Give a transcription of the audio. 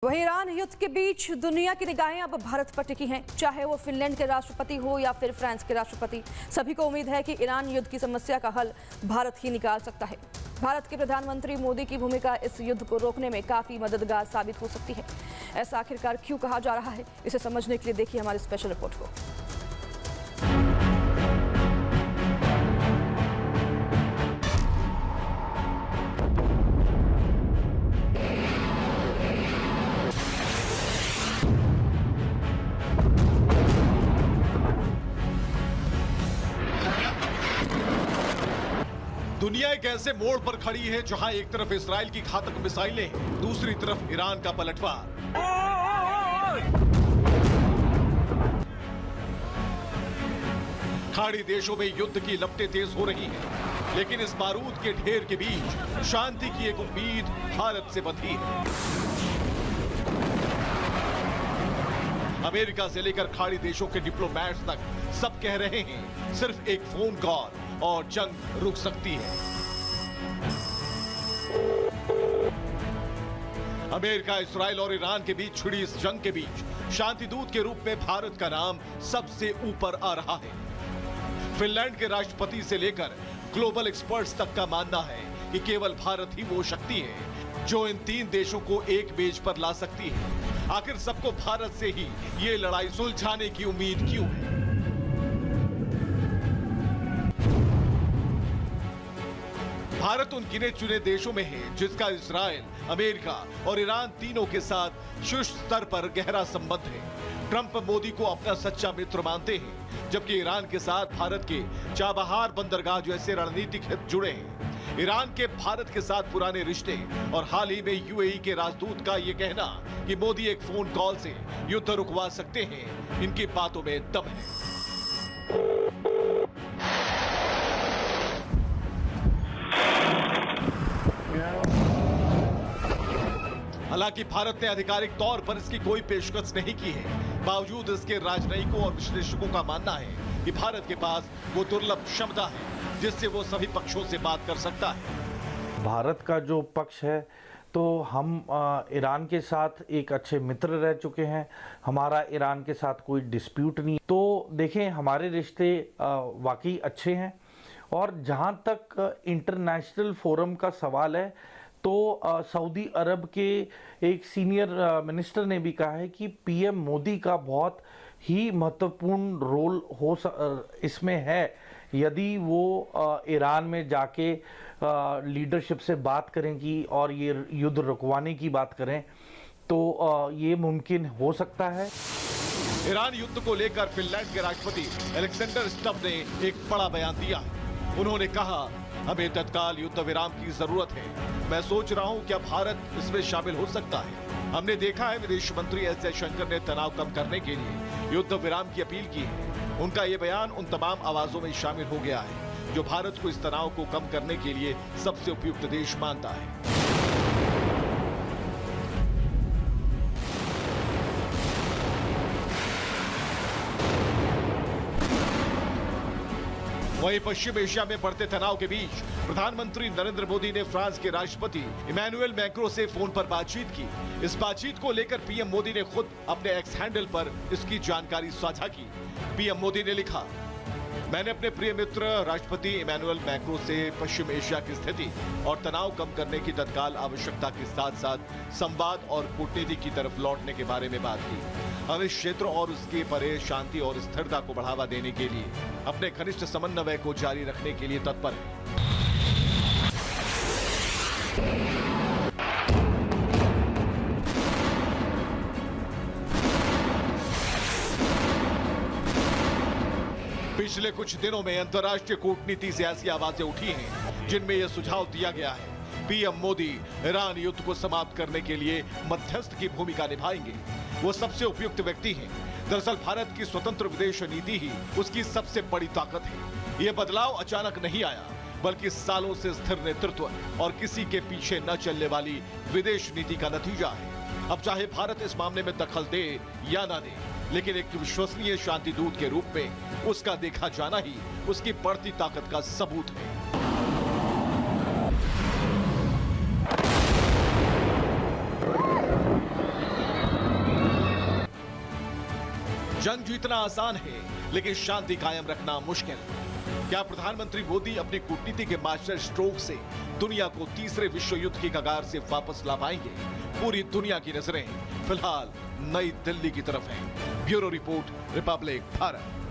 वहीं ईरान युद्ध के बीच दुनिया की निगाहें अब भारत पर टिकी हैं। चाहे वो फिनलैंड के राष्ट्रपति हो या फिर फ्रांस के राष्ट्रपति, सभी को उम्मीद है कि ईरान युद्ध की समस्या का हल भारत ही निकाल सकता है। भारत के प्रधानमंत्री मोदी की भूमिका इस युद्ध को रोकने में काफी मददगार साबित हो सकती है। ऐसा आखिरकार क्यों कहा जा रहा है, इसे समझने के लिए देखिए हमारी स्पेशल रिपोर्ट को। दुनिया एक ऐसे मोड़ पर खड़ी है जहां एक तरफ इस्राएल की घातक मिसाइलें, दूसरी तरफ ईरान का पलटवार। खाड़ी देशों में युद्ध की लपटें तेज हो रही हैं, लेकिन इस बारूद के ढेर के बीच शांति की एक उम्मीद भारत से बंधी है। अमेरिका से लेकर खाड़ी देशों के डिप्लोमैट्स तक सब कह रहे हैं सिर्फ एक फोन कॉल और जंग रुक सकती है। अमेरिका, इस्राएल और ईरान के बीच छिड़ी इस जंग के बीच शांति दूत के रूप में भारत का नाम सबसे ऊपर आ रहा है। फिनलैंड के राष्ट्रपति से लेकर ग्लोबल एक्सपर्ट्स तक का मानना है कि केवल भारत ही वो शक्ति है जो इन तीन देशों को एक मेज पर ला सकती है। आखिर सबको भारत से ही ये लड़ाई सुलझाने की उम्मीद क्यों है? भारत उन गिने चुने देशों में है जिसका इस्राएल, अमेरिका और ईरान तीनों के साथ शीर्ष स्तर पर गहरा संबंध है। ट्रंप मोदी को अपना सच्चा मित्र मानते हैं, जबकि ईरान के साथ भारत के चाबहार बंदरगाह जैसे रणनीतिक हित जुड़े हैं। ईरान के भारत के साथ पुराने रिश्ते और हाल ही में यूएई के राजदूत का ये कहना कि मोदी एक फोन कॉल से युद्ध रुकवा सकते हैं, इनकी बातों में दम है। हालांकि भारत ने आधिकारिक तौर पर इसकी कोई पेशकश नहीं की है। बावजूद इसके राजनयिकों और विश्लेषकों का मानना है कि भारत के पास वो दुर्लभ क्षमता है जिससे वो सभी पक्षों से बात कर सकता है। भारत का जो पक्ष है, तो हम ईरान के साथ एक अच्छे मित्र रह चुके हैं। हमारा ईरान के साथ कोई डिस्प्यूट नहीं। तो देखें, हमारे रिश्ते वाकई अच्छे हैं। और जहां तक इंटरनेशनल फोरम का सवाल है, तो सऊदी अरब के एक सीनियर मिनिस्टर ने भी कहा है कि पीएम मोदी का बहुत ही महत्वपूर्ण रोल इसमें है। यदि वो ईरान में जाके लीडरशिप से बात करेंगी और ये युद्ध रुकवाने की बात करें, तो ये मुमकिन हो सकता है। ईरान युद्ध को लेकर फिनलैंड के राष्ट्रपति अलेक्जेंडर स्टब ने एक बड़ा बयान दिया है। उन्होंने कहा, हमें तत्काल युद्ध विराम की जरूरत है। मैं सोच रहा हूं क्या भारत इसमें शामिल हो सकता है। हमने देखा है विदेश मंत्री एस जयशंकर ने तनाव कम करने के लिए युद्ध विराम की अपील की है। उनका ये बयान उन तमाम आवाजों में शामिल हो गया है जो भारत को इस तनाव को कम करने के लिए सबसे उपयुक्त देश मानता है। वहीं पश्चिम एशिया में बढ़ते तनाव के बीच प्रधानमंत्री नरेंद्र मोदी ने फ्रांस के राष्ट्रपति इमैनुअल मैक्रों से फोन पर बातचीत की। इस बातचीत को लेकर पीएम मोदी ने खुद अपने एक्स हैंडल पर इसकी जानकारी साझा की। पीएम मोदी ने लिखा, मैंने अपने प्रिय मित्र राष्ट्रपति इमैनुअल मैक्रों से पश्चिम एशिया की स्थिति और तनाव कम करने की तत्काल आवश्यकता के साथ साथ संवाद और कूटनीति की तरफ लौटने के बारे में बात की। हम इस क्षेत्र और उसके परे शांति और स्थिरता को बढ़ावा देने के लिए अपने घनिष्ठ समन्वय को जारी रखने के लिए तत्पर हैं। पिछले कुछ दिनों में अंतर्राष्ट्रीय कूटनीति से ऐसी आवाजें उठी हैं जिनमें यह सुझाव दिया गया है पीएम मोदी ईरान युद्ध को समाप्त करने के लिए मध्यस्थ की भूमिका निभाएंगे। वो सबसे उपयुक्त व्यक्ति हैं। दरअसल भारत की स्वतंत्र विदेश नीति ही उसकी सबसे बड़ी ताकत है। ये बदलाव अचानक नहीं आया, बल्कि सालों से स्थिर नेतृत्व और किसी के पीछे न चलने वाली विदेश नीति का नतीजा है। अब चाहे भारत इस मामले में दखल दे या ना दे, लेकिन एक विश्वसनीय शांति दूत के रूप में उसका देखा जाना ही उसकी बढ़ती ताकत का सबूत है। जंग जीतना आसान है, लेकिन शांति कायम रखना मुश्किल। क्या प्रधानमंत्री मोदी अपनी कूटनीति के मास्टर स्ट्रोक से दुनिया को तीसरे विश्व युद्ध की कगार से वापस ला पाएंगे? पूरी दुनिया की नजरें फिलहाल नई दिल्ली की तरफ हैं। Bureau report, Republic Bharat.